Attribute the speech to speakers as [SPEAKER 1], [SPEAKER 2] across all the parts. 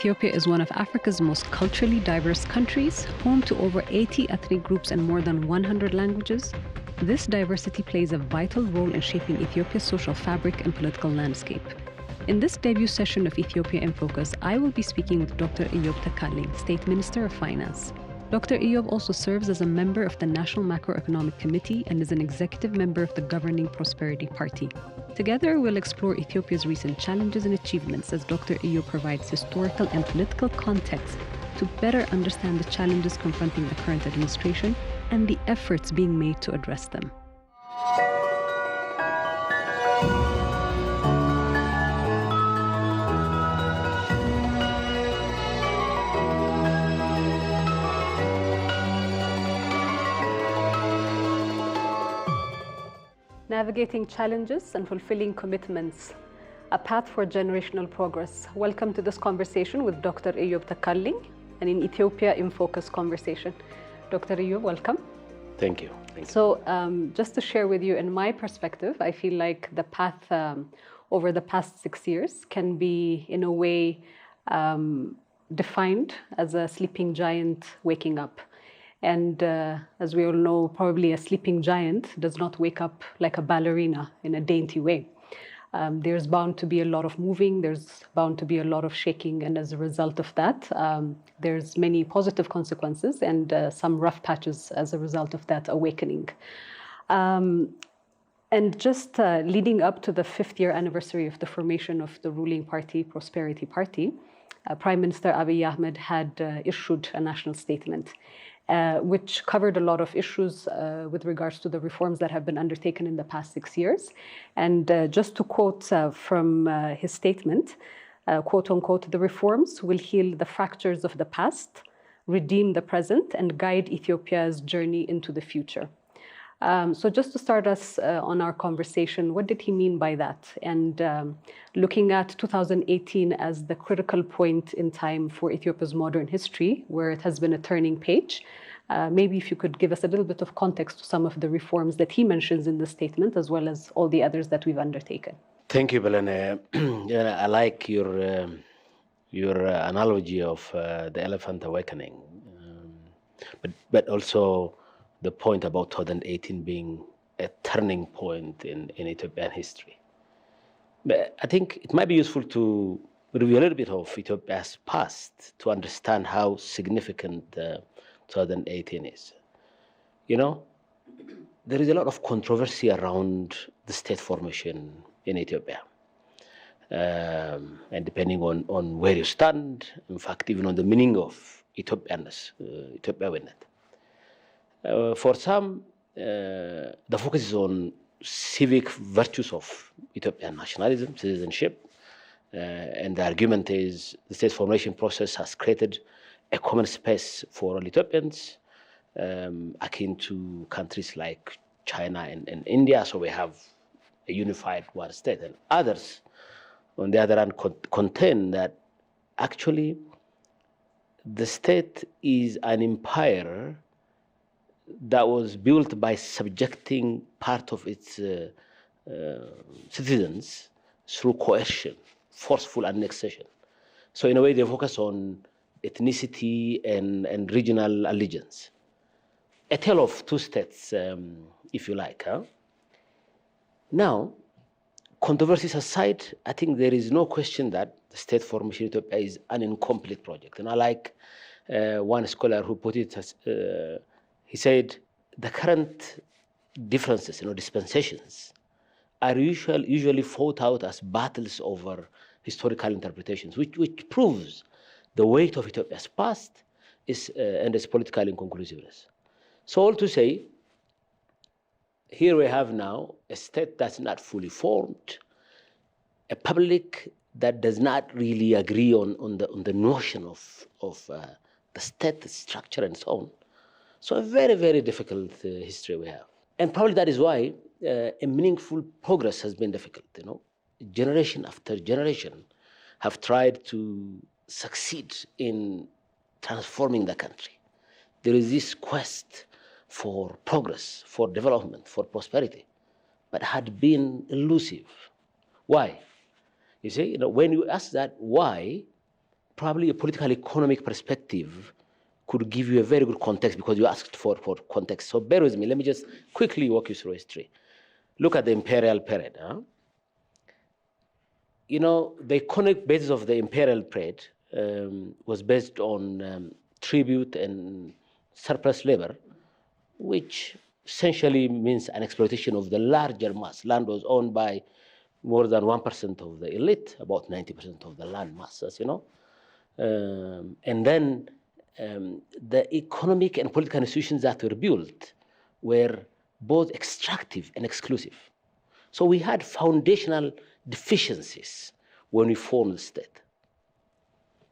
[SPEAKER 1] Ethiopia is one of Africa's most culturally diverse countries, home to over 80 ethnic groups and more than 100 languages. This diversity plays a vital role in shaping Ethiopia's social fabric and political landscape. In this debut session of Ethiopia in Focus, I will be speaking with Dr. EYOB TEKALIGN, State Minister of Finance. Dr. EYOB also serves as a member of the National Macroeconomic Committee and is an executive member of the governing Prosperity Party. Together, we'll explore Ethiopia's recent challenges and achievements as Dr. EYOB provides historical and political context to better understand the challenges confronting the current administration and the efforts being made to address them. Navigating challenges and fulfilling commitments, a path for generational progress. Welcome to this conversation with Dr. EYOB TEKALIGN, and in Ethiopia in Focus conversation. Dr. EYOB, welcome.
[SPEAKER 2] Thank you.
[SPEAKER 1] Just to share with you, in my perspective, I feel like the path over the past 6 years can be, in a way, defined as a sleeping giant waking up. And as we all know, probably a sleeping giant does not wake up like a ballerina in a dainty way. There's bound to be a lot of moving, there's bound to be a lot of shaking, and as a result of that, there's many positive consequences and some rough patches as a result of that awakening. And just leading up to the 5th year anniversary of the formation of the ruling party, Prosperity Party, Prime Minister Abiy Ahmed had issued a national statement which covered a lot of issues with regards to the reforms that have been undertaken in the past 6 years. And just to quote from his statement, quote unquote, "The reforms will heal the fractures of the past, redeem the present, and guide Ethiopia's journey into the future." So just to start us on our conversation, what did he mean by that? And looking at 2018 as the critical point in time for Ethiopia's modern history, where it has been a turning page, maybe if you could give us a little bit of context to some of the reforms that he mentions in the statement, as well as all the others that we've undertaken.
[SPEAKER 2] Thank you, Belene. I like your analogy of the elephant awakening, but also the point about 2018 being a turning point in Ethiopian history. But I think it might be useful to review a little bit of Ethiopia's past to understand how significant 2018 is. You know, there is a lot of controversy around the state formation in Ethiopia. And depending on where you stand, in fact, even on the meaning of Ethiopianness, Ethiopiaዊነት. For some, the focus is on civic virtues of Ethiopian nationalism, citizenship, and the argument is the state formation process has created a common space for all Ethiopians, akin to countries like China and India, so we have a unified one state. And others, on the other hand, contend that actually the state is an empire that was built by subjecting part of its citizens through coercion, forceful annexation. So in a way, they focus on ethnicity and regional allegiance. A tale of two states, if you like. Now, controversies aside, I think there is no question that the state formation in Ethiopia is an incomplete project. And I like one scholar who put it as, he said, the current differences, dispensations, are usually fought out as battles over historical interpretations, which proves the weight of Ethiopia's past and its political inconclusiveness. So all to say, here we have now a state that's not fully formed, a public that does not really agree on the notion of the state structure and so on. So a very, very difficult history we have. And probably that is why a meaningful progress has been difficult. Generation after generation have tried to succeed in transforming the country. There is this quest for progress, for development, for prosperity, but had been elusive. Why? You see, when you ask that why, probably a political economic perspective could give you a very good context because you asked for context. So bear with me. Let me just quickly walk you through history. Look at the imperial period. You know, the economic basis of the imperial period was based on tribute and surplus labor, which essentially means an exploitation of the larger mass. Land was owned by more than 1% of the elite, about 90% of the land mass, as you know. And then the economic and political institutions that were built were both extractive and exclusive. So we had foundational deficiencies when we formed the state.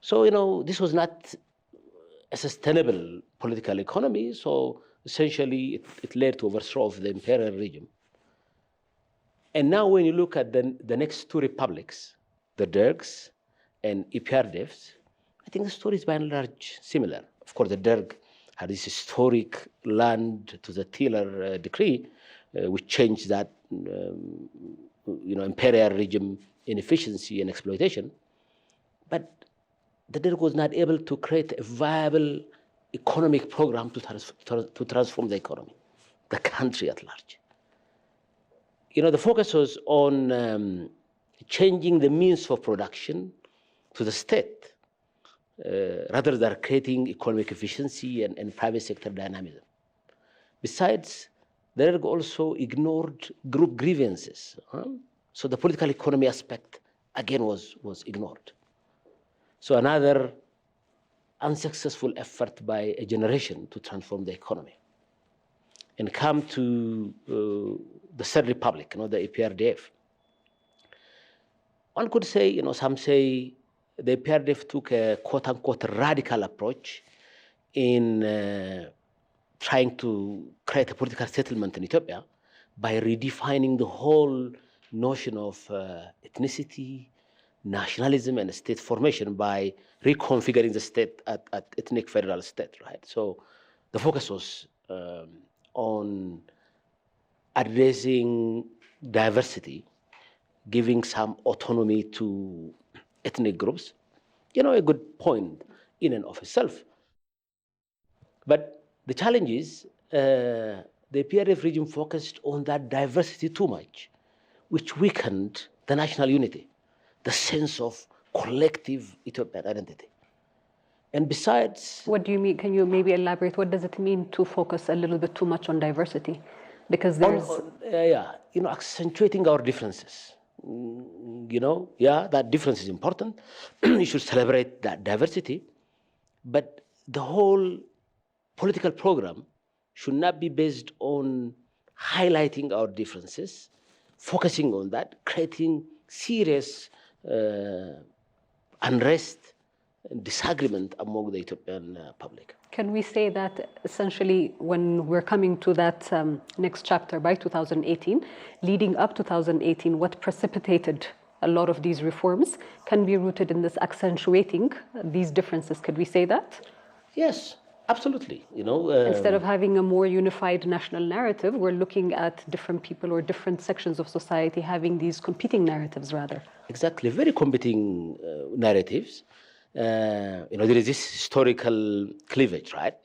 [SPEAKER 2] So, you know, this was not a sustainable political economy. So essentially, it led to overthrow of the imperial regime. And now when you look at the next two republics, the Dergs and EPRDFs, I think the story is by and large similar. Of course, the Derg had this historic land to the tiller decree, which changed that imperial regime inefficiency and exploitation. But the Derg was not able to create a viable economic program to transform the economy, the country at large. You know, the focus was on changing the means of production to the state, rather than creating economic efficiency and private sector dynamism. Besides, the Derg also ignored group grievances. So the political economy aspect, again, was ignored. So another unsuccessful effort by a generation to transform the economy. And come to the Third Republic, the EPRDF. One could say, some say the EPRDF took a quote-unquote radical approach in trying to create a political settlement in Ethiopia by redefining the whole notion of ethnicity, nationalism, and state formation by reconfiguring the state at ethnic federal state, right? So the focus was on addressing diversity, giving some autonomy to ethnic groups, a good point in and of itself. But the challenge is the PRF regime focused on that diversity too much, which weakened the national unity, the sense of collective Ethiopian identity. And besides...
[SPEAKER 1] What do you mean? Can you maybe elaborate? What does it mean to focus a little bit too much on diversity? Because there's...
[SPEAKER 2] accentuating our differences. That difference is important. You should celebrate that diversity. But the whole political program should not be based on highlighting our differences, focusing on that, creating serious unrest and disagreement among the Ethiopian public.
[SPEAKER 1] Can we say that essentially when we're coming to that next chapter by 2018, leading up to 2018, what precipitated a lot of these reforms can be rooted in this accentuating these differences? Could we say that?
[SPEAKER 2] Yes, absolutely.
[SPEAKER 1] Instead of having a more unified national narrative, we're looking at different people or different sections of society having these competing narratives rather.
[SPEAKER 2] Exactly, very competing narratives. There is this historical cleavage, right?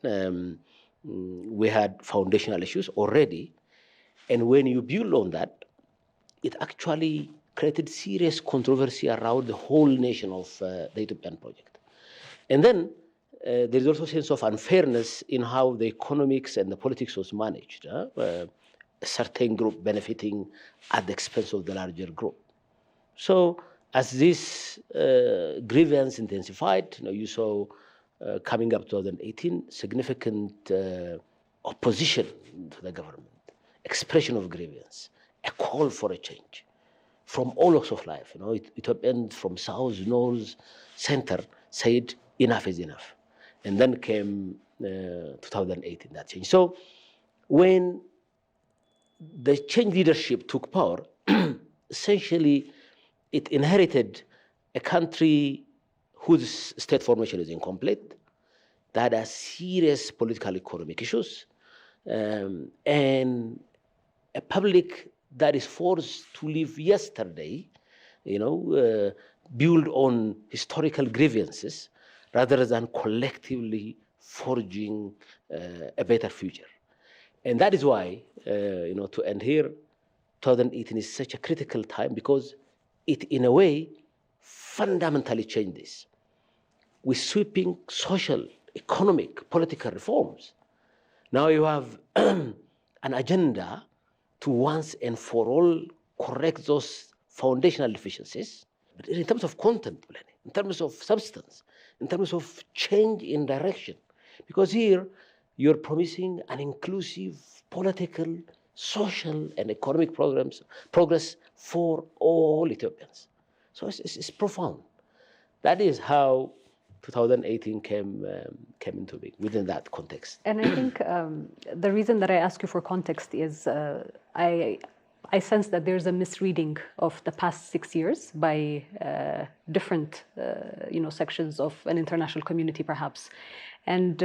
[SPEAKER 2] We had foundational issues already. And when you build on that, it actually created serious controversy around the whole nation of the Ethiopian project. And then there is also a sense of unfairness in how the economics and the politics was managed. A certain group benefiting at the expense of the larger group. So as this grievance intensified, you saw coming up 2018, significant opposition to the government, expression of grievance, a call for a change from all walks of life. Ethiopians from south, north, center said enough is enough. And then came 2018, that change. So when the change leadership took power, essentially it inherited a country whose state formation is incomplete, that has serious political economic issues, and a public that is forced to live yesterday, build on historical grievances, rather than collectively forging a better future. And that is why, to end here, 2018 is such a critical time because it, in a way, fundamentally changed this. With sweeping social, economic, political reforms, now you have an agenda to once and for all correct those foundational deficiencies. But in terms of content, in terms of substance, in terms of change in direction, because here you're promising an inclusive political, social, and economic progress for all Ethiopians. So it's profound. That is how 2018 came into being within that context.
[SPEAKER 1] And I think the reason that I ask you for context is I sense that there's a misreading of the past 6 years by different sections of an international community, perhaps, and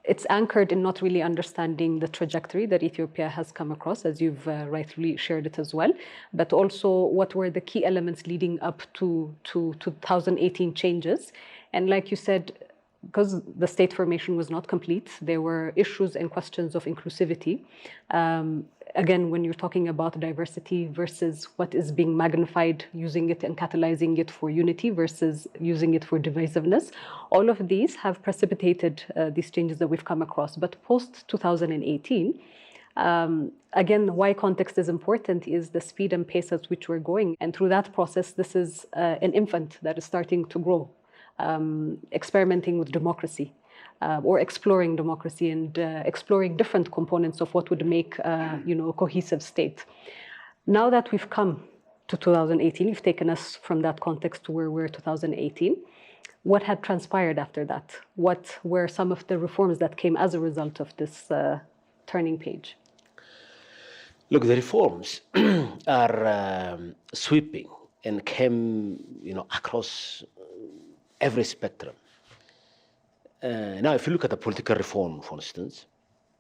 [SPEAKER 1] it's anchored in not really understanding the trajectory that Ethiopia has come across, as you've rightly shared it as well, but also what were the key elements leading up to 2018 changes. And like you said, because the state formation was not complete, there were issues and questions of inclusivity. Again, when you're talking about diversity versus what is being magnified, using it and catalyzing it for unity versus using it for divisiveness, all of these have precipitated these changes that we've come across. But post 2018, again, why context is important is the speed and pace at which we're going. And through that process, this is an infant that is starting to grow, experimenting with democracy. Or exploring democracy and exploring different components of what would make a cohesive state. Now that we've come to 2018, you've taken us from that context to where we're 2018. What had transpired after that? What were some of the reforms that came as a result of this turning page?
[SPEAKER 2] Look, the reforms are sweeping and came, across every spectrum. Now, if you look at the political reform, for instance,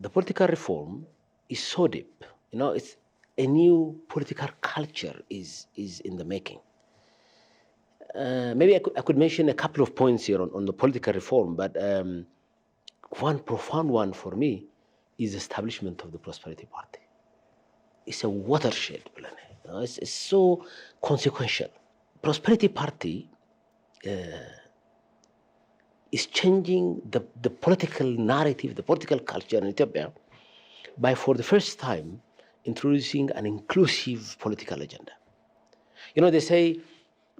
[SPEAKER 2] the political reform is so deep. It's a new political culture is in the making. Maybe I could mention a couple of points here on the political reform, but one profound one for me is the establishment of the Prosperity Party. It's a watershed plan. It's so consequential. Prosperity Party is changing the political narrative, the political culture in Ethiopia by, for the first time, introducing an inclusive political agenda. They say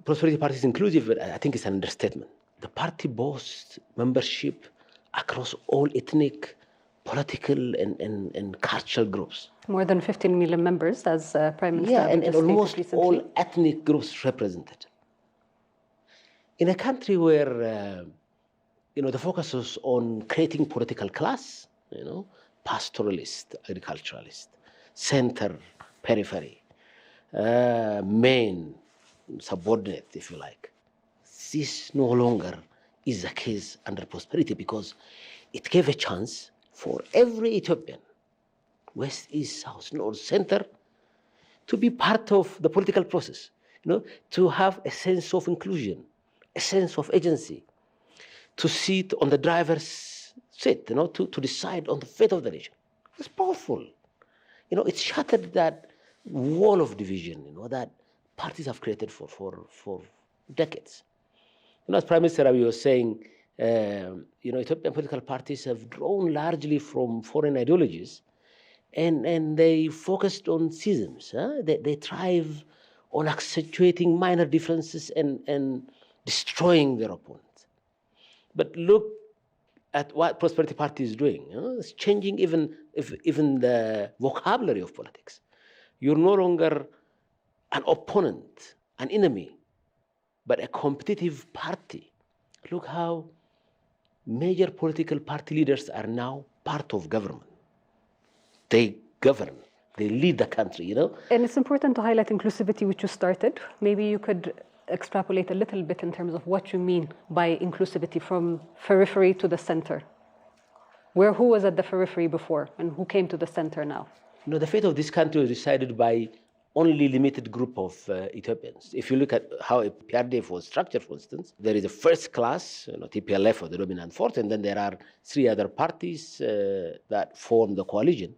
[SPEAKER 2] Prosperity Party is inclusive, but I think it's an understatement. The party boasts membership across all ethnic, political, and cultural groups.
[SPEAKER 1] More than 15 million members, as Prime Minister.
[SPEAKER 2] Yeah, and almost all ethnic groups represented. In a country where the focus is on creating political class, pastoralist, agriculturalist, center, periphery, main, subordinate, if you like. This no longer is the case under prosperity because it gave a chance for every Ethiopian, west, east, south, north, center, to be part of the political process, to have a sense of inclusion, a sense of agency, to sit on the driver's seat, to decide on the fate of the nation. It's powerful. It shattered that wall of division, that parties have created for decades. As Prime Minister Abiy was saying, Ethiopian political parties have drawn largely from foreign ideologies, and they focused on schisms. They thrive on accentuating minor differences and destroying their opponents. But look at what Prosperity Party is doing. It's changing even the vocabulary of politics. You're no longer an opponent, an enemy, but a competitive party. Look how major political party leaders are now part of government. They govern, they lead the country,
[SPEAKER 1] And it's important to highlight inclusivity, which you started. Maybe you could extrapolate a little bit in terms of what you mean by inclusivity from periphery to the center. Who was at the periphery before and who came to the center now?
[SPEAKER 2] The fate of this country was decided by only limited group of Ethiopians. If you look at how a PRDF was structured, for instance, there is a first class, TPLF, or the dominant force, and then there are 3 other parties that form the coalition.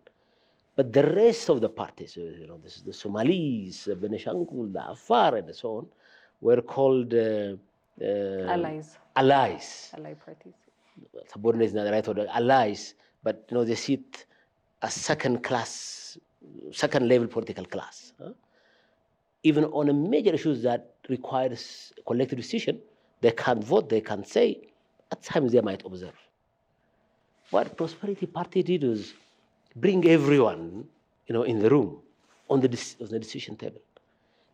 [SPEAKER 2] But the rest of the parties, this is the Somalis, Benishangul, the Afar, and so on, were called
[SPEAKER 1] allies.
[SPEAKER 2] Ally
[SPEAKER 1] parties.
[SPEAKER 2] Subordinate is not the right word, allies, but they sit as second level political class. Even on a major issues that requires collective decision, they can't vote, they can't say. At times they might observe. What Prosperity Party did was bring everyone, in the room on the decision table,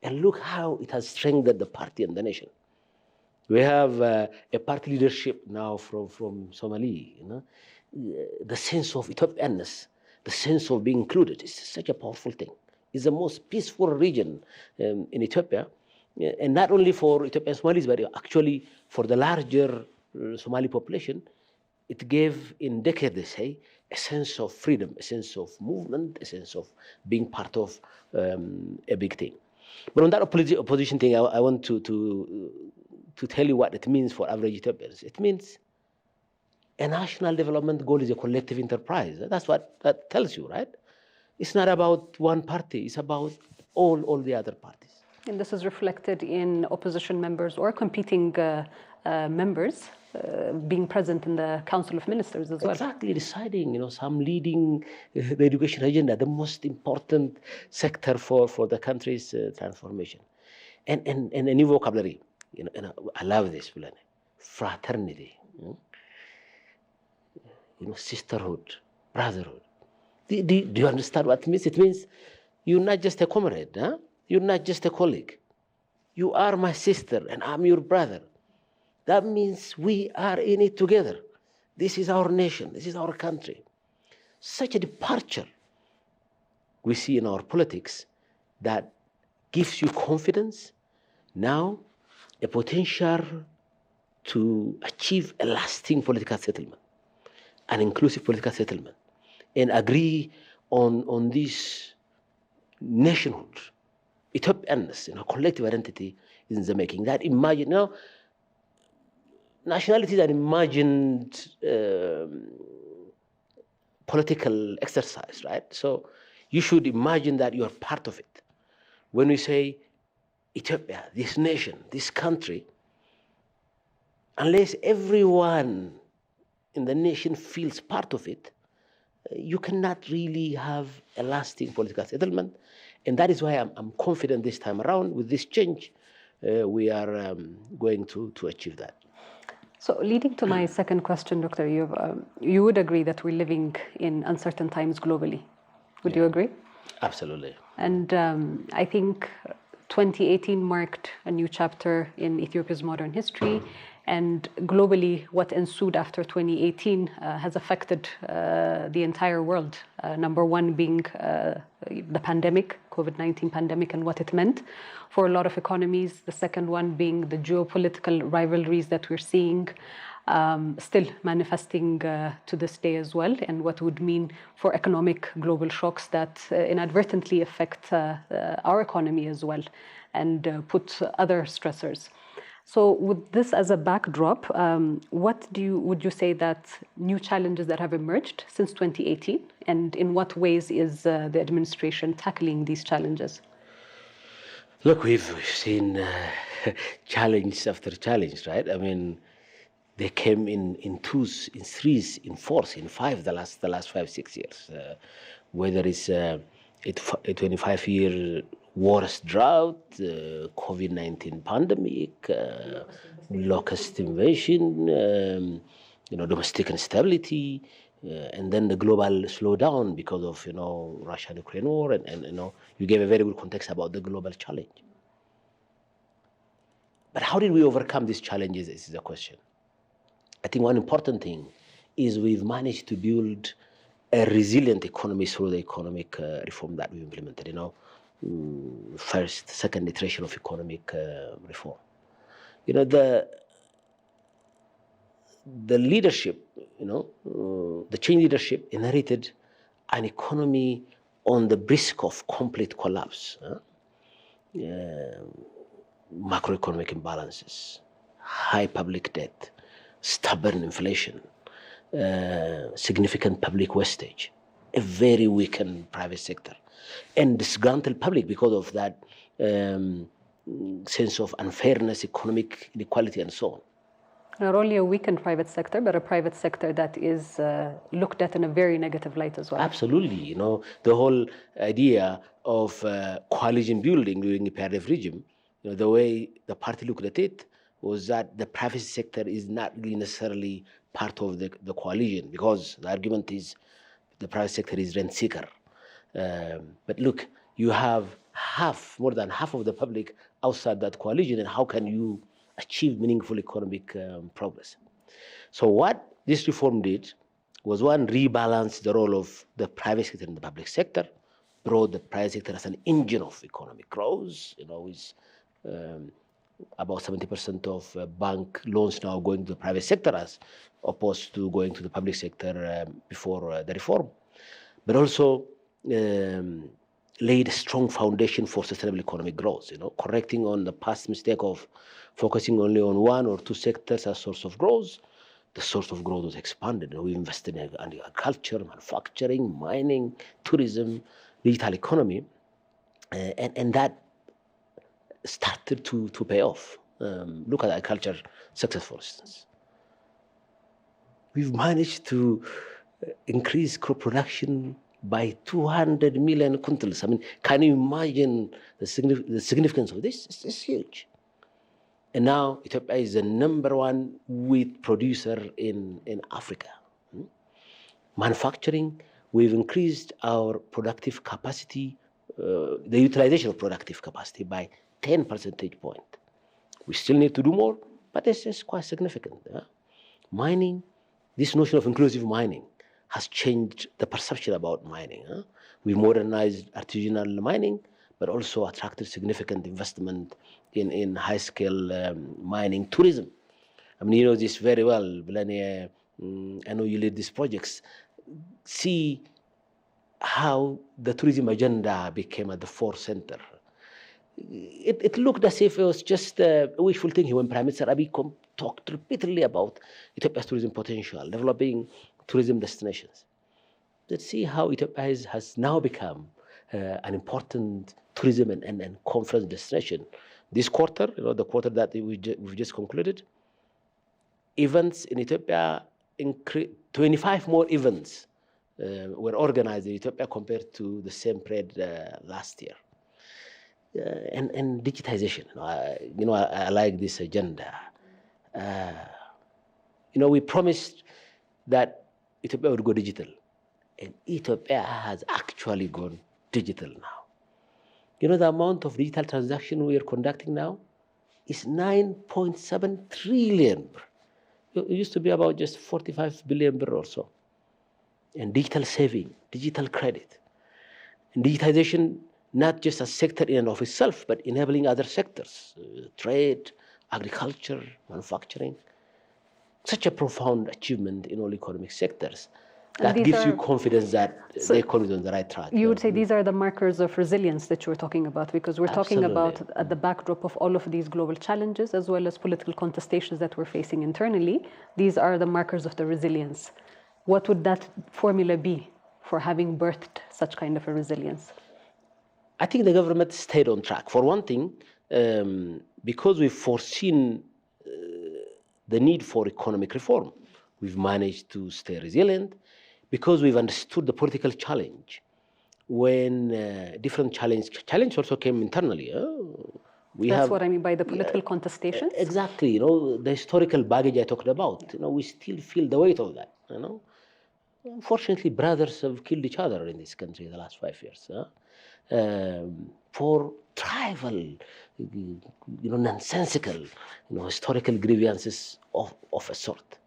[SPEAKER 2] and look how it has strengthened the party and the nation. We have a party leadership now from Somali. The sense of Ethiopianness, the sense of being included is such a powerful thing. It's the most peaceful region in Ethiopia, and not only for Ethiopian Somalis, but actually for the larger Somali population. It gave, in decades, they say, a sense of freedom, a sense of movement, a sense of being part of a big thing. But on that opposition thing, I want to tell you what it means for average Ethiopians. It means a national development goal is a collective enterprise. That's what that tells you, right? It's not about one party. It's about all the other parties.
[SPEAKER 1] And this is reflected in opposition members or competing members being present in the Council of Ministers as well.
[SPEAKER 2] Exactly, deciding, some leading the education agenda, the most important sector for the country's transformation. And a new vocabulary. I love this, fraternity, sisterhood, brotherhood. Do you understand what it means? It means you're not just a comrade, huh? You're not just a colleague. You are my sister and I'm your brother. That means we are in it together. This is our nation. This is our country. Such a departure we see in our politics that gives you confidence, now a potential to achieve a lasting political settlement, an inclusive political settlement, and agree on this nationhood, Ethiopianness, collective identity is in the making. That imagine, nationality is an imagined political exercise, right? So you should imagine that you are part of it. When we say Ethiopia, this nation, this country, unless everyone in the nation feels part of it, you cannot really have a lasting political settlement. And that is why I'm confident this time around with this change, we are going to achieve that.
[SPEAKER 1] So leading to my second question, Dr. EYOB, you would agree that we're living in uncertain times globally. Would you agree?
[SPEAKER 2] Absolutely.
[SPEAKER 1] And I think 2018 marked a new chapter in Ethiopia's modern history. And globally, what ensued after 2018 has affected the entire world. Number one being the pandemic, COVID-19 pandemic, and what it meant for a lot of economies. The second one being the geopolitical rivalries that we're seeing still manifesting to this day as well, and what would mean for economic global shocks that inadvertently affect our economy as well and put other stressors. So with this as a backdrop, what would you say that new challenges that have emerged since 2018, and in what ways is the administration tackling these challenges?
[SPEAKER 2] Look, we've seen challenge after challenge, right? I mean, they came in twos, in threes, in fours, in five the last 5-6 years. Whether it's a 25-year worst drought, COVID-19 pandemic, locust invasion, domestic instability, and then the global slowdown because of Russia-Ukraine war, and you gave a very good context about the global challenge. But how did we overcome these challenges? This is the question. I think one important thing is we've managed to build a resilient economy through the economic reform that we implemented. First, second iteration of economic reform. The leadership, the change leadership inherited an economy on the brink of complete collapse. macroeconomic imbalances, high public debt, stubborn inflation, significant public wastage, a very weakened private sector, and disgruntled public because of that sense of unfairness, economic inequality, and so on.
[SPEAKER 1] Not only a weakened private sector, but a private sector that is looked at in a very negative light as well.
[SPEAKER 2] Absolutely. You know, the whole idea of coalition building during the PRF regime, you know, the way the party looked at it was that the private sector is not really necessarily part of the coalition, because the argument is the private sector is rent seeker. But look, you have more than half of the public outside that coalition, and how can you achieve meaningful economic progress? So what this reform did was, one, rebalance the role of the private sector and the public sector, brought the private sector as an engine of economic growth. You know, is about 70% of bank loans now going to the private sector as opposed to going to the public sector before the reform. But also laid a strong foundation for sustainable economic growth, you know, correcting on the past mistake of focusing only on one or two sectors as source of growth. The source of growth was expanded. We invested in agriculture, manufacturing, mining, tourism, digital economy, and that started to pay off. Look at agriculture success, for instance. We've managed to increase crop production by 200 million quintals. I mean, can you imagine the significance of this? It's huge. And now Ethiopia is the #1 wheat producer in Africa. Manufacturing, we've increased our productive capacity, the utilization of productive capacity by 10 percentage points. We still need to do more, but this is quite significant. Mining, this notion of inclusive mining has changed the perception about mining. We modernized artisanal mining, but also attracted significant investment in high-scale mining tourism. I mean, you know this very well, Blania. I know you lead these projects. See how the tourism agenda became at the forefront. It looked as if it was just a wishful thinking when Prime Minister Abiy talked repeatedly about Ethiopia's tourism potential, developing tourism destinations. Let's see how Ethiopia has now become an important tourism and conference destination. This quarter, you know, the quarter that we've just concluded, events in Ethiopia, 25 more events were organized in Ethiopia compared to the same period last year. And digitization, I like this agenda. We promised that Ethiopia would go digital, and Ethiopia has actually gone digital now. You know, the amount of digital transaction we are conducting now is 9.7 trillion. It used to be about just 45 billion or so. And digital saving, digital credit, and digitization, not just a sector in and of itself, but enabling other sectors, trade, agriculture, manufacturing. Such a profound achievement in all economic sectors. That gives you confidence that the economy is on the right track.
[SPEAKER 1] You would say these are the markers of resilience that you were talking about, because we're talking about at the backdrop of all of these global challenges, as well as political contestations that we're facing internally. These are the markers of the resilience. What would that formula be for having birthed such kind of a resilience?
[SPEAKER 2] I think the government stayed on track. For one thing, because we've foreseen the need for economic reform, we've managed to stay resilient. Because we've understood the political challenge, when different challenge also came internally.
[SPEAKER 1] That's what I mean by the political contestations?
[SPEAKER 2] Exactly. The historical baggage I talked about, we still feel the weight of that. Unfortunately, brothers have killed each other in this country in the last 5 years. For tribal, nonsensical, historical grievances of a sort.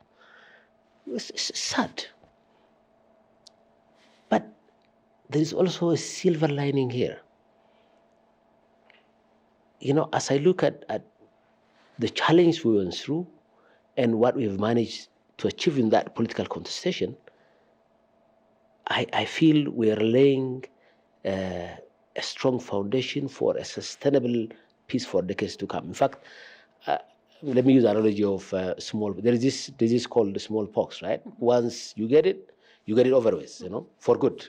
[SPEAKER 2] It's sad. But there is also a silver lining here. As I look at the challenge we went through and what we've managed to achieve in that political contestation, I feel we are laying a strong foundation for a sustainable peace for decades to come. In fact, let me use the analogy of small. There is this disease called the smallpox, right? Once you get it over with, for good.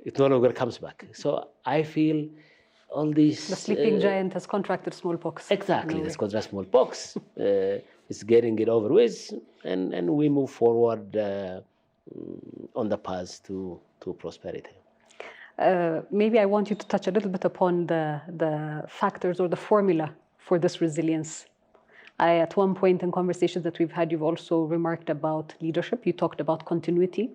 [SPEAKER 2] It no longer comes back. So I feel all these...
[SPEAKER 1] The sleeping giant has contracted smallpox.
[SPEAKER 2] Exactly, has contracted smallpox. It's getting it over with, and we move forward on the path to prosperity.
[SPEAKER 1] Maybe I want you to touch a little bit upon the factors or the formula for this resilience. At one point in conversations that we've had, you've also remarked about leadership. You talked about continuity.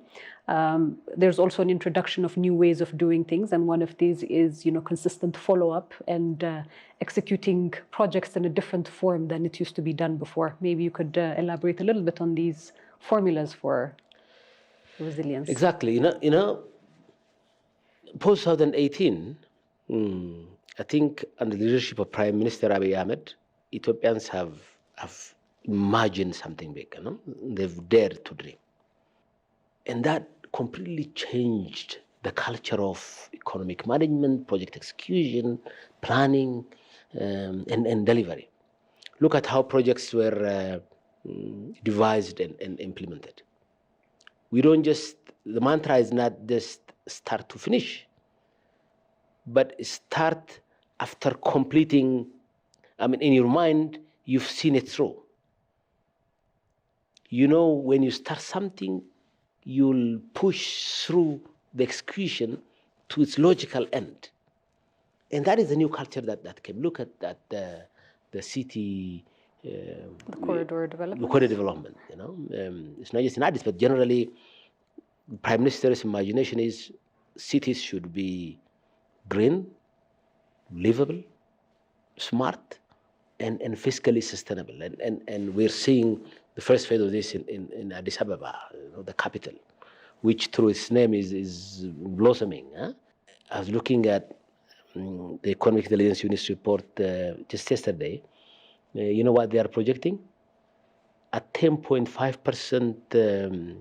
[SPEAKER 1] There's also an introduction of new ways of doing things, and one of these is, consistent follow-up and executing projects in a different form than it used to be done before. Maybe you could elaborate a little bit on these formulas for resilience.
[SPEAKER 2] Exactly. Post 2018, I think under the leadership of Prime Minister Abiy Ahmed, Ethiopians have imagined something big. They've dared to dream, and that completely changed the culture of economic management, project execution, planning, and delivery. Look at how projects were devised and implemented. The mantra is not just start to finish, but start after completing. In your mind, you've seen it through. When you start something, you'll push through the execution to its logical end. And that is the new culture that came. Look at the city...
[SPEAKER 1] the corridor development.
[SPEAKER 2] The corridor development, it's not just in Addis, but generally, Prime Minister's imagination is cities should be green, livable, smart, and fiscally sustainable. And we're seeing the first phase of this in Addis Ababa, the capital, which through its name is blossoming. I was looking at the Economic Intelligence Unit's report just yesterday. You know what they are projecting? At 10.5%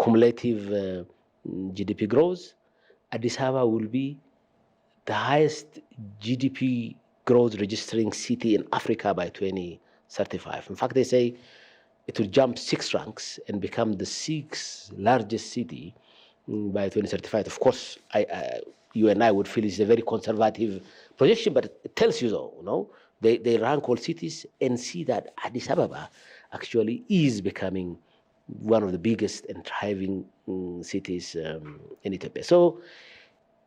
[SPEAKER 2] cumulative GDP growth, Addis Ababa will be the highest GDP growth registering city in Africa by 2035. In fact, they say it will jump 6 ranks and become the 6th largest city by 2035. Of course, you and I would feel it's a very conservative projection, but it tells you so. They rank all cities and see that Addis Ababa actually is becoming one of the biggest and thriving cities in Ethiopia. So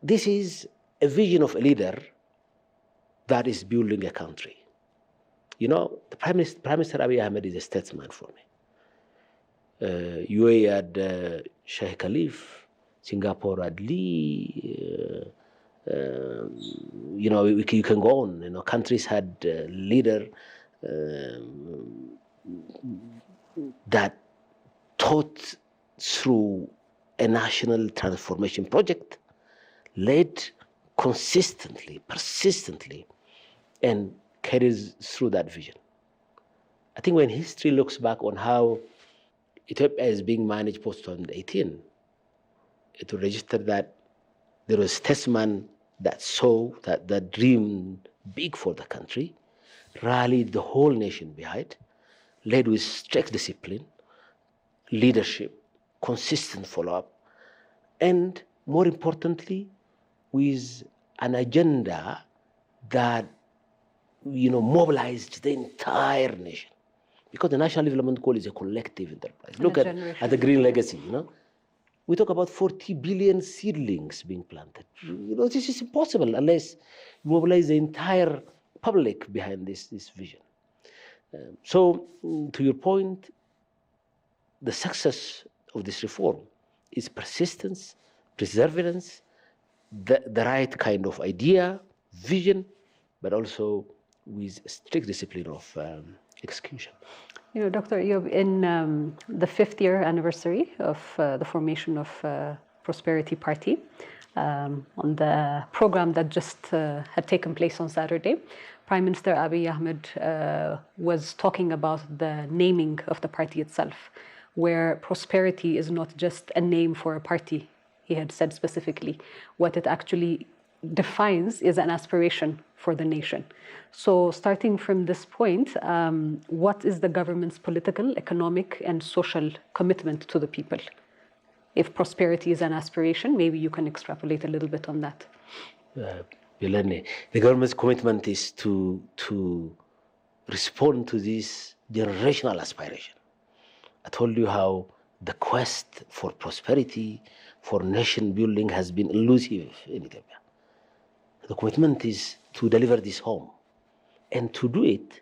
[SPEAKER 2] this is a vision of a leader that is building a country. The Prime Minister Abiy Ahmed is a statesman for me. UAE had Sheikh Khalif, Singapore had Lee. You can go on. Countries had leader that taught through a national transformation project, led consistently, persistently, and carries through that vision. I think when history looks back on how Ethiopia is being managed post-2018, it will register that there was a statesman that saw, that dreamed big for the country, rallied the whole nation behind, led with strict discipline, leadership, consistent follow-up, and more importantly, with an agenda that mobilized the entire nation. Because the National Development Goal is a collective enterprise. Look at the Green Legacy, We talk about 40 billion seedlings being planted. This is impossible unless you mobilize the entire public behind this vision. So, to your point, the success of this reform is persistence, perseverance, the right kind of idea, vision, but also with strict discipline of execution.
[SPEAKER 1] Dr. EYOB, in the 5th year anniversary of the formation of Prosperity Party, on the program that just had taken place on Saturday, Prime Minister Abiy Ahmed was talking about the naming of the party itself, where prosperity is not just a name for a party, he had said specifically. What it actually defines is an aspiration for the nation. So starting from this point, what is the government's political, economic, and social commitment to the people? If prosperity is an aspiration, maybe you can extrapolate a little bit on that.
[SPEAKER 2] Bilene, the government's commitment is to respond to this generational aspiration. I told you how the quest for prosperity, for nation building has been elusive in Ethiopia. The commitment is to deliver this home and to do it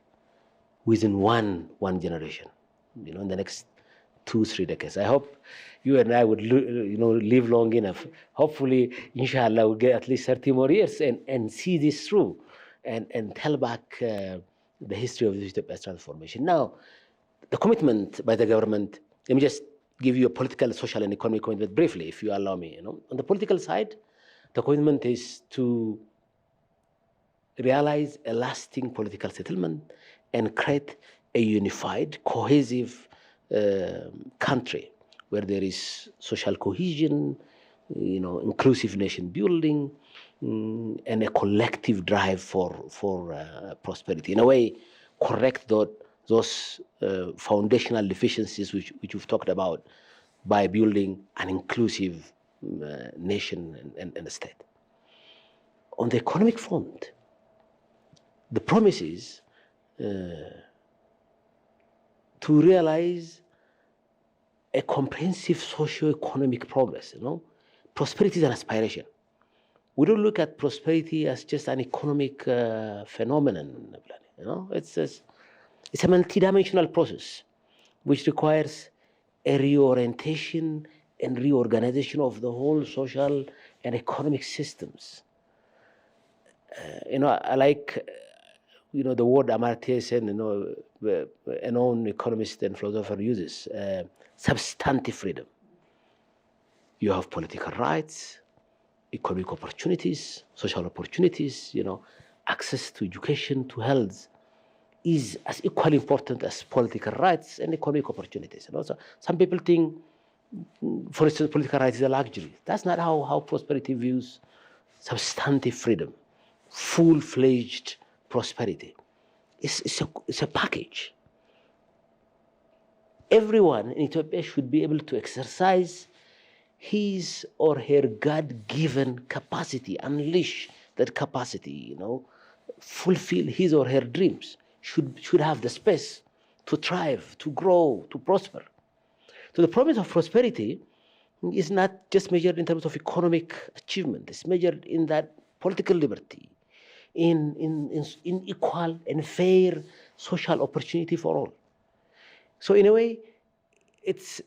[SPEAKER 2] within one generation, in the next 2-3 decades. I hope you and I would, live long enough. Hopefully, inshallah, we'll get at least 30 more years and see this through and tell back the history of the Ethiopia's transformation. Now, the commitment by the government, let me just give you a political, social, and economic commitment briefly, if you allow me. On the political side, the commitment is to realize a lasting political settlement and create a unified, cohesive country where there is social cohesion, inclusive nation building, and a collective drive for prosperity. In a way, correct those foundational deficiencies which we've talked about by building an inclusive nation and state. On the economic front, the promise is to realize a comprehensive socio-economic progress. Prosperity is an aspiration. We don't look at prosperity as just an economic phenomenon. It's a multidimensional process which requires a reorientation and reorganization of the whole social and economic systems. I like the word Amartya Sen, a known economist and philosopher uses, substantive freedom. You have political rights, economic opportunities, social opportunities, access to education, to health is as equally important as political rights and economic opportunities. So some people think, for instance, political rights is a luxury. That's not how prosperity views substantive freedom, full-fledged prosperity. It's a package. Everyone in Ethiopia should be able to exercise his or her God-given capacity, unleash that capacity, fulfill his or her dreams, should have the space to thrive, to grow, to prosper. So the promise of prosperity is not just measured in terms of economic achievement. It's measured in that political liberty, in equal and fair social opportunity for all. So in a way, it's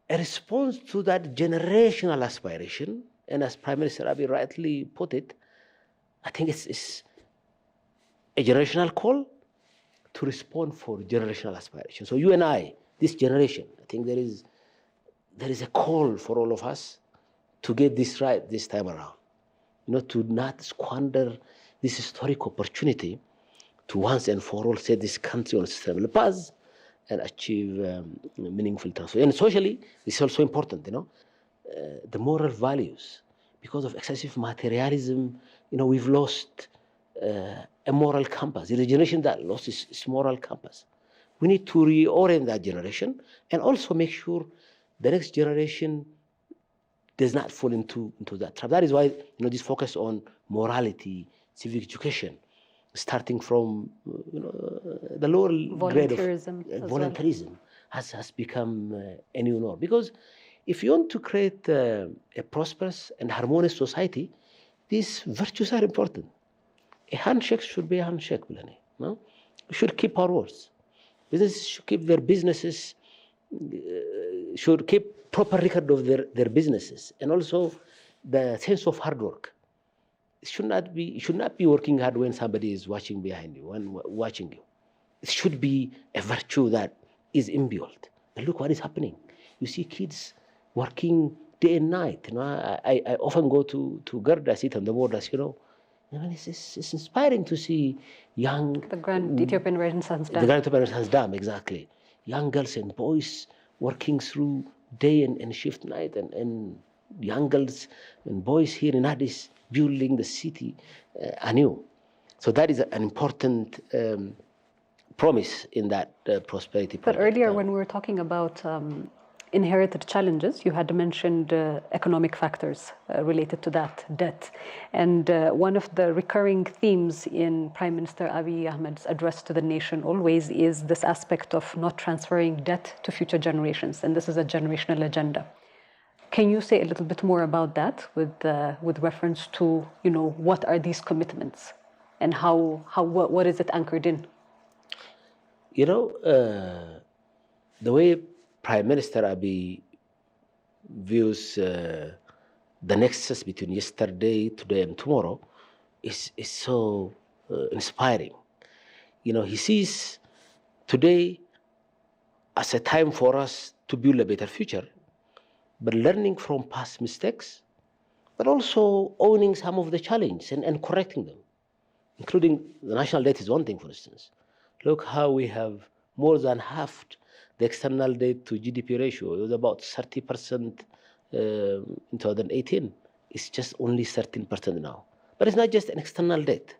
[SPEAKER 2] a response to that generational aspiration, and as Prime Minister Abiy rightly put it, I think it's a generational call to respond for generational aspiration. So you and I, this generation, I think there is a call for all of us to get this right this time around. To not squander this historic opportunity to once and for all set this country on a sustainable path and achieve meaningful transformation. And socially, it's also important, the moral values. Because of excessive materialism, we've lost a moral compass. There's a generation that lost its moral compass. We need to reorient that generation and also make sure the next generation does not fall into that trap. That is why this focus on morality, civic education, starting from the lower grade of voluntarism has become a new norm. Because if you want to create a prosperous and harmonious society, these virtues are important. A handshake should be a handshake, Bilani. We should keep our words. Businesses should keep their businesses, should keep proper record of their businesses, and also the sense of hard work. You should not be working hard when somebody is watching behind you, when watching you. It should be a virtue that is inbuilt. And look what is happening. You see kids working day and night. I often go to Garda, sit on the borders, it's inspiring to see young...
[SPEAKER 1] The Grand Ethiopian Renaissance Dam.
[SPEAKER 2] The Grand Ethiopian Renaissance Dam, exactly. Young girls and boys working through day and shift night, and young girls and boys here in Addis building the city anew. So that is an important promise in that prosperity project.
[SPEAKER 1] But earlier when we were talking about inherited challenges, you had mentioned economic factors related to that, debt. And one of the recurring themes in Prime Minister Abiy Ahmed's address to the nation always is this aspect of not transferring debt to future generations. And this is a generational agenda. Can you say a little bit more about that with reference to, what are these commitments and what is it anchored in?
[SPEAKER 2] The way Prime Minister Abiy views the nexus between yesterday, today, and tomorrow is so inspiring. He sees today as a time for us to build a better future, but learning from past mistakes, but also owning some of the challenges and correcting them, including the national debt is one thing, for instance. Look how we have more than halved the external debt to GDP ratio. It was about 30% in 2018. It's just only 13% now. But it's not just an external debt.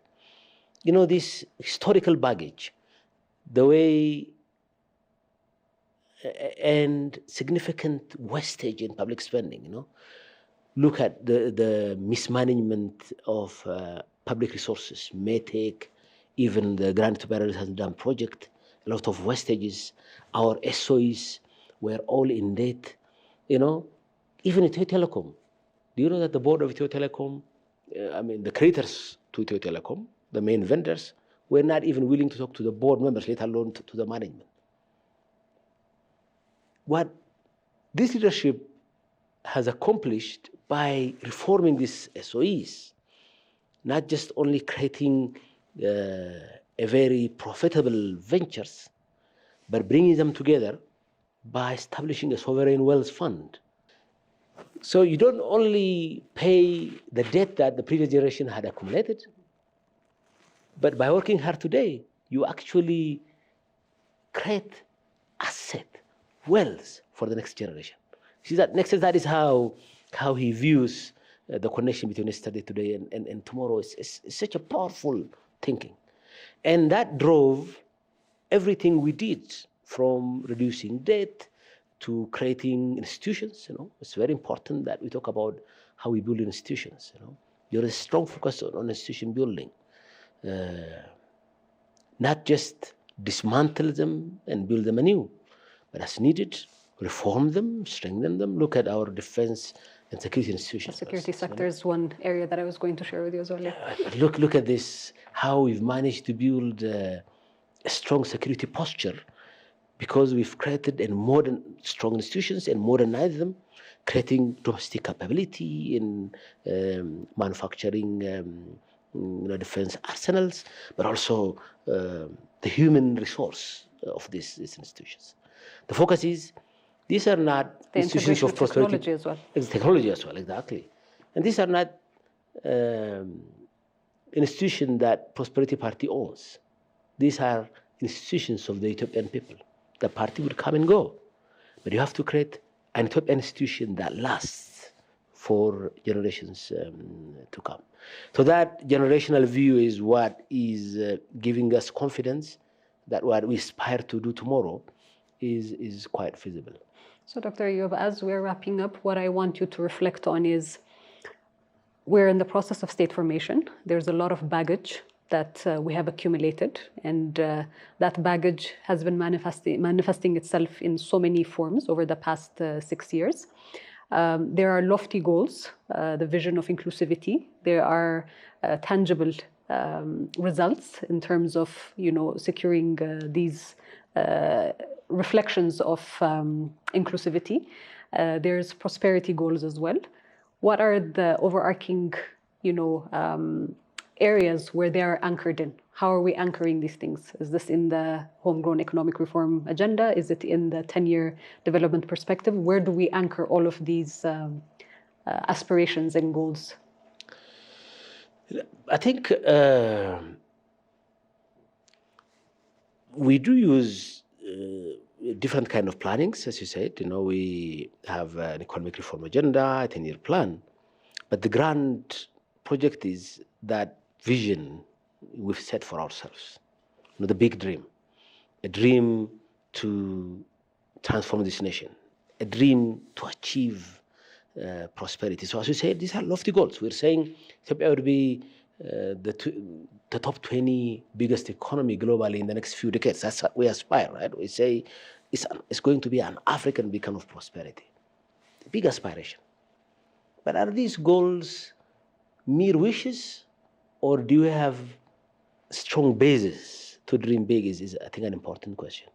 [SPEAKER 2] This historical baggage, the way and significant wastage in public spending, Look at the mismanagement of public resources, METEC, even the Grand Ethiopia has done project, a lot of wastages. Our SOEs were all in debt, even Ethio Telecom. Do you know that the board of Ethio Telecom, the creditors to Ethio Telecom, the main vendors, were not even willing to talk to the board members, let alone to the management. What this leadership has accomplished by reforming these SOEs, not just only creating a very profitable ventures, but bringing them together by establishing a sovereign wealth fund. So you don't only pay the debt that the previous generation had accumulated, but by working hard today, you actually create asset, wealth for the next generation. See, that is how he views the connection between yesterday, today, and tomorrow. Is such a powerful thinking. And that drove everything we did, from reducing debt to creating institutions. It's very important that we talk about how we build institutions. There is a strong focus on institution building, not just dismantle them and build them anew, but as needed, reform them, strengthen them. Look at our defense and security institutions.
[SPEAKER 1] The security sector is one area that I was going to share with you as well.
[SPEAKER 2] Look at this, how we've managed to build a strong security posture, because we've created strong institutions and modernized them, creating domestic capability in manufacturing defense arsenals, but also the human resource of these institutions. The focus is, these are not
[SPEAKER 1] the
[SPEAKER 2] institutions of prosperity.
[SPEAKER 1] Technology as well.
[SPEAKER 2] It's technology as well, exactly. And these are not institutions that Prosperity Party owns. These are institutions of the Ethiopian people. The party will come and go, but you have to create an Ethiopian institution that lasts for generations to come. So that generational view is what is giving us confidence that what we aspire to do tomorrow is quite feasible.
[SPEAKER 1] So Dr. EYOB, as we're wrapping up, what I want you to reflect on is, we're in the process of state formation. There's a lot of baggage that we have accumulated, and that baggage has been manifesting itself in so many forms over the past 6 years. There are lofty goals, the vision of inclusivity. There are tangible results in terms of, securing these reflections of inclusivity. There's prosperity goals as well. What are the overarching, areas where they are anchored in? How are we anchoring these things? Is this in the homegrown economic reform agenda? Is it in the 10-year development perspective? Where do we anchor all of these aspirations and goals?
[SPEAKER 2] I think we do use different kind of plannings, as you said. We have an economic reform agenda, a 10-year plan, but the grand project is that vision we've set for ourselves. The big dream, a dream to transform this nation, a dream to achieve prosperity. So as we said, these are lofty goals. We're saying Ethiopia would be the top 20 biggest economy globally in the next few decades. That's what we aspire, right? We say it's going to be an African beacon of prosperity. The big aspiration. But are these goals mere wishes, or do you have strong basis to dream big is I think, an important question.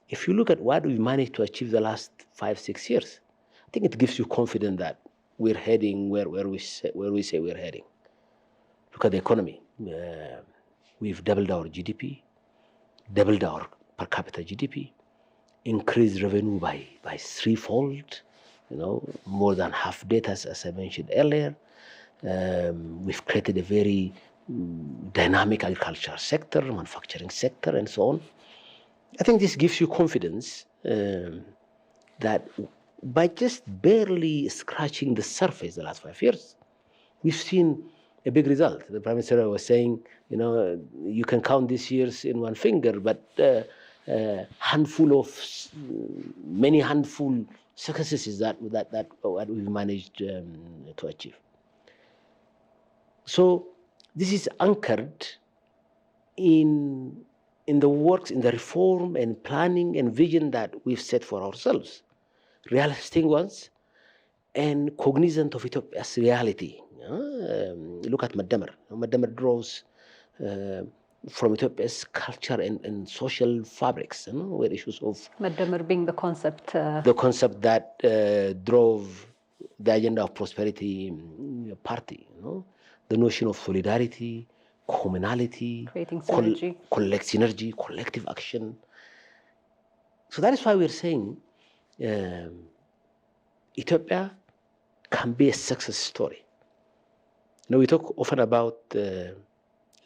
[SPEAKER 2] If you look at what we've managed to achieve the last 5-6 years, I think it gives you confidence that we're heading where we say we're heading. Look at the economy. We've doubled our GDP, doubled our per capita GDP, increased revenue by threefold, more than half data, as I mentioned earlier. We've created a very dynamic agriculture sector, manufacturing sector, and so on. I think this gives you confidence that by just barely scratching the surface the last 5 years, we've seen a big result. The Prime Minister was saying, you can count these years in one finger, but many handful successes that what we've managed to achieve. So this is anchored in the works, in the reform and planning and vision that we've set for ourselves, realistic ones and cognizant of Ethiopia's reality. Look at Madamar. Madamar draws from Ethiopia's culture and social fabrics, where issues of
[SPEAKER 1] Madamar being the concept
[SPEAKER 2] that drove the agenda of prosperity party. The notion of solidarity, commonality,
[SPEAKER 1] creating synergy,
[SPEAKER 2] synergy, collective action. So that is why we're saying Ethiopia can be a success story. We talk often about the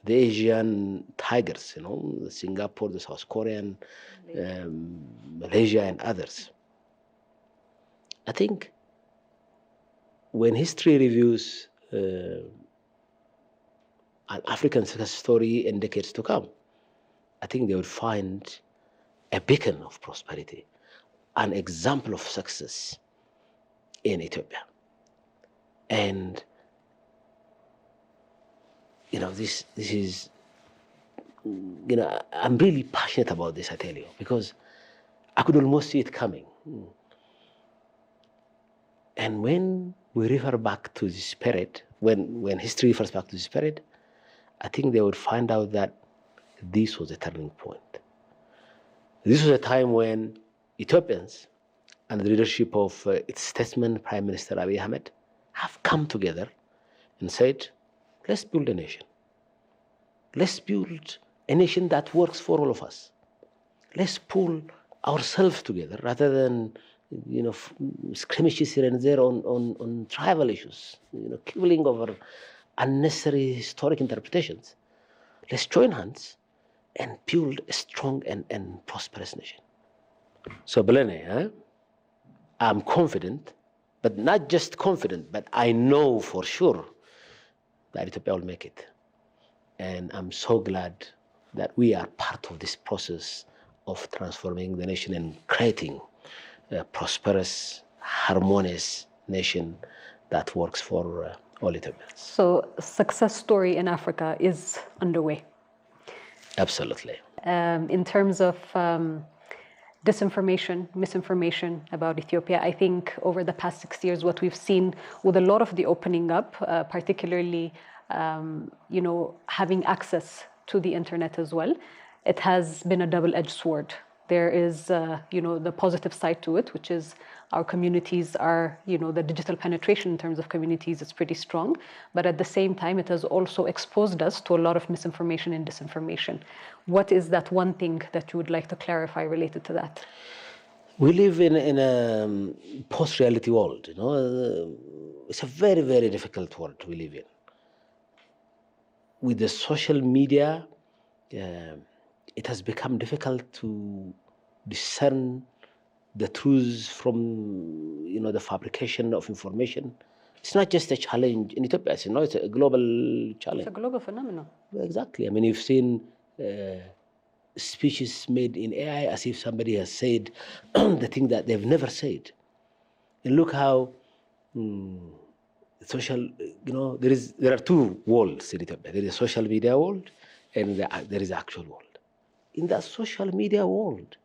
[SPEAKER 2] Asian tigers, the Singapore, the South Korean, Malaysia, and others. I think when history reviews an African success story in decades to come, I think they would find a beacon of prosperity, an example of success in Ethiopia. And this is, I'm really passionate about this, I tell you, because I could almost see it coming. And when we refer back to the spirit, when history refers back to the spirit, I think they would find out that this was a turning point. This was a time when Ethiopians, under the leadership of its statesman, Prime Minister Abiy Ahmed, have come together and said, let's build a nation. Let's build a nation that works for all of us. Let's pull ourselves together rather than skirmishes here and there on tribal issues, quibbling over unnecessary historic interpretations. Let's join hands and build a strong and prosperous nation. So, Belene, I'm confident, but not just confident, but I know for sure that Ethiopia will make it. And I'm so glad that we are part of this process of transforming the nation and creating a prosperous, harmonious nation that works for all Ethiopians.
[SPEAKER 1] So, success story in Africa is underway.
[SPEAKER 2] Absolutely.
[SPEAKER 1] In terms of disinformation, misinformation about Ethiopia, I think over the past 6 years, what we've seen with a lot of the opening up, particularly, having access to the internet as well, it has been a double-edged sword. There is, the positive side to it, which is our communities are, the digital penetration in terms of communities is pretty strong. But at the same time, it has also exposed us to a lot of misinformation and disinformation. What is that one thing that you would like to clarify related to that?
[SPEAKER 2] We live in a post-reality world. It's a very, very difficult world we live in. With the social media, it has become difficult to discern the truths from, the fabrication of information It's not just a challenge in Ethiopia, it's a global challenge.
[SPEAKER 1] It's a global phenomenon.
[SPEAKER 2] Exactly. I mean, you've seen speeches made in AI as if somebody has said the thing that they've never said. And look how social, there are two worlds in Ethiopia. There is a social media world and there is the actual world. In that social media world,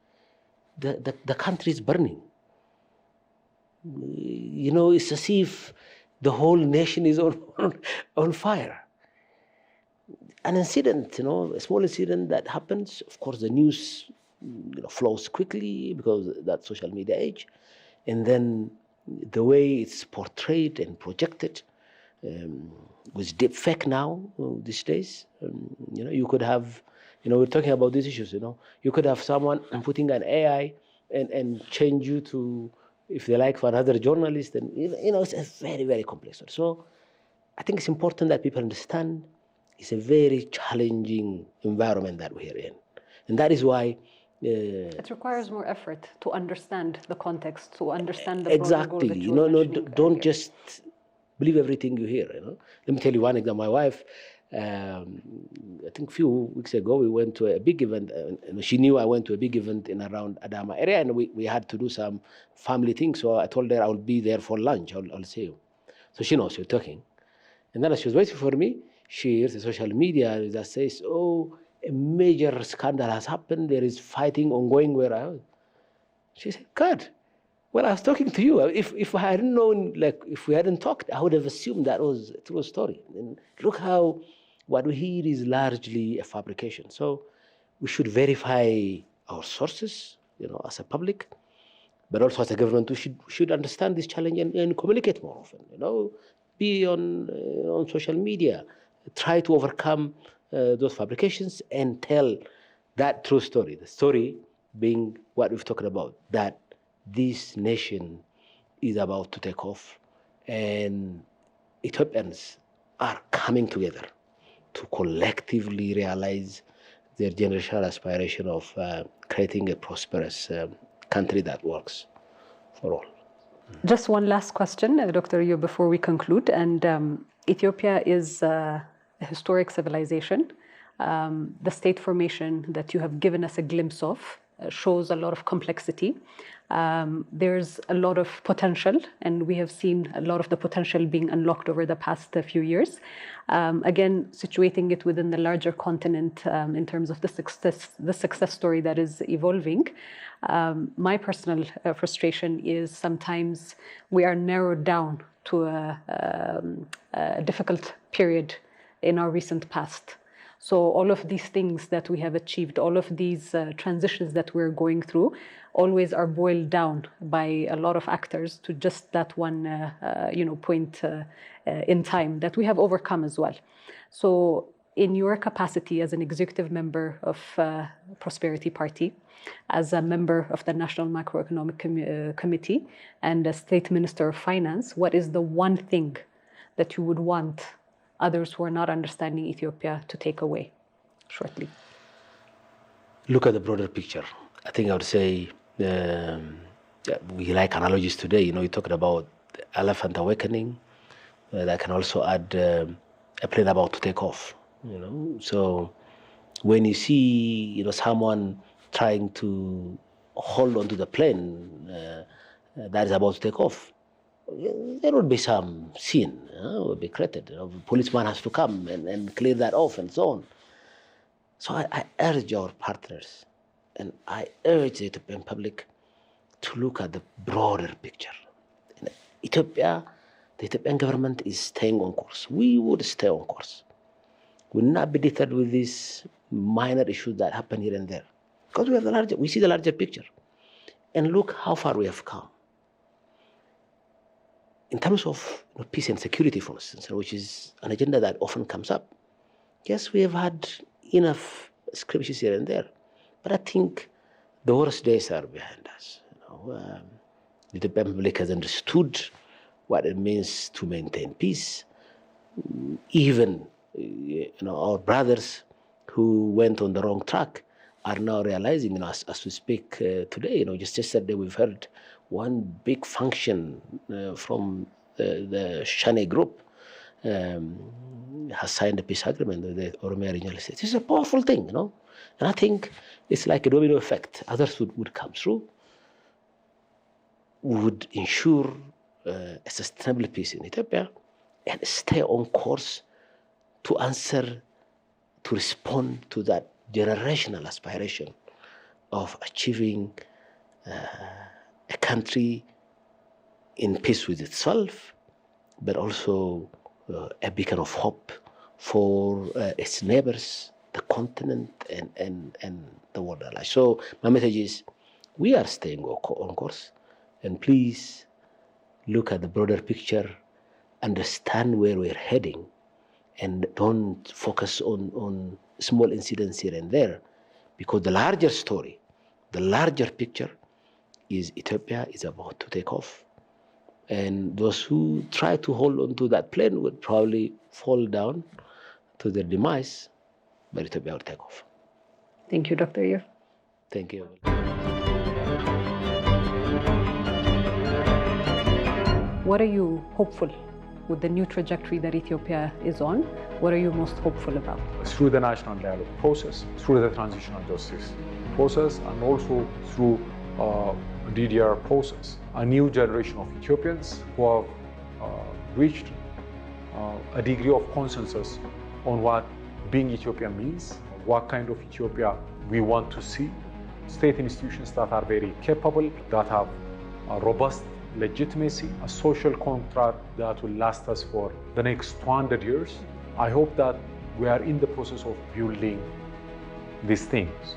[SPEAKER 2] the country is burning. It's as if the whole nation is on fire. An incident, a small incident that happens, of course, the news flows quickly because that social media age. And then the way it's portrayed and projected with deep fake now these days, you could have, we're talking about these issues, you could have someone putting an AI and change you to, if they like, for another journalist. And, it's a very, very complex one. So I think it's important that people understand it's a very challenging environment that we're in. And that is why
[SPEAKER 1] it requires more effort to understand the context, to understand the
[SPEAKER 2] exactly.
[SPEAKER 1] Broader goal that
[SPEAKER 2] Don't just believe everything you hear. Let me tell you one example. My wife, I think a few weeks ago, we went to a big event. She knew I went to a big event in around Adama area, and we had to do some family things. So I told her I will be there for lunch. I'll see you. So she knows we're talking. And then as she was waiting for me, she hears the social media that says, "Oh, a major scandal has happened. There is fighting ongoing where I was." She said, "God, well, I was talking to you. If I hadn't known, if we hadn't talked, I would have assumed that was a true story." And look how what we hear is largely a fabrication. So we should verify our sources, as a public, but also as a government, we should understand this challenge and communicate more often. Be on social media, try to overcome those fabrications and tell that true story. The story being what we've talked about, that this nation is about to take off, and Ethiopians are coming together to collectively realize their generational aspiration of creating a prosperous country that works for all.
[SPEAKER 1] Just one last question, Dr. EYOB, before we conclude. And Ethiopia is a historic civilization. The state formation that you have given us a glimpse of shows a lot of complexity. There's a lot of potential, and we have seen a lot of the potential being unlocked over the past few years. Again, situating it within the larger continent in terms of the success story that is evolving. My personal frustration is sometimes we are narrowed down to a difficult period in our recent past. So all of these things that we have achieved, all of these transitions that we're going through, always are boiled down by a lot of actors to just that one, point in time that we have overcome as well. So in your capacity as an executive member of Prosperity Party, as a member of the National Macroeconomic Committee, and a State Minister of Finance, what is the one thing that you would want others who are not understanding Ethiopia to take away shortly?
[SPEAKER 2] Look at the broader picture. I think I would say we like analogies today. You talked about the elephant awakening. That can also add a plane about to take off. So when you see someone trying to hold onto the plane that is about to take off, there will be some scene will be created. The policeman has to come and clear that off and so on. So I urge our partners, and I urge the Ethiopian public to look at the broader picture. In Ethiopia, the Ethiopian government is staying on course. We would stay on course. We will not be deterred with these minor issues that happen here and there, because we see the larger picture. And look how far we have come. In terms of peace and security, for instance, which is an agenda that often comes up, yes, we have had enough skirmishes here and there, but I think the worst days are behind us. The Ethiopian public has understood what it means to maintain peace. Even our brothers who went on the wrong track are now realizing, as we speak today, just yesterday we've heard one big function from the Shane group has signed a peace agreement with the Oromia regional states. It's a powerful thing, you know. And I think it's like a domino effect. Others would come through, would ensure a sustainable peace in Ethiopia, and stay on course to answer, to respond to that generational aspiration of achieving a country in peace with itself, but also a beacon of hope for its neighbors, the continent, and the world alike. So my message is, we are staying on course, and please look at the broader picture, understand where we're heading, and don't focus on small incidents here and there, because the larger story, the larger picture is Ethiopia is about to take off. And those who try to hold on to that plane would probably fall down to their demise, but Ethiopia will take off.
[SPEAKER 1] Thank you, Dr. EYOB.
[SPEAKER 2] Thank you.
[SPEAKER 1] What are you hopeful with the new trajectory that Ethiopia is on? What are you most hopeful about?
[SPEAKER 3] Through the national dialogue process, through the transitional justice process, and also through DDR process, a new generation of Ethiopians who have reached a degree of consensus on what being Ethiopian means, what kind of Ethiopia we want to see, state institutions that are very capable, that have a robust legitimacy, a social contract that will last us for the next 200 years. I hope that we are in the process of building these things.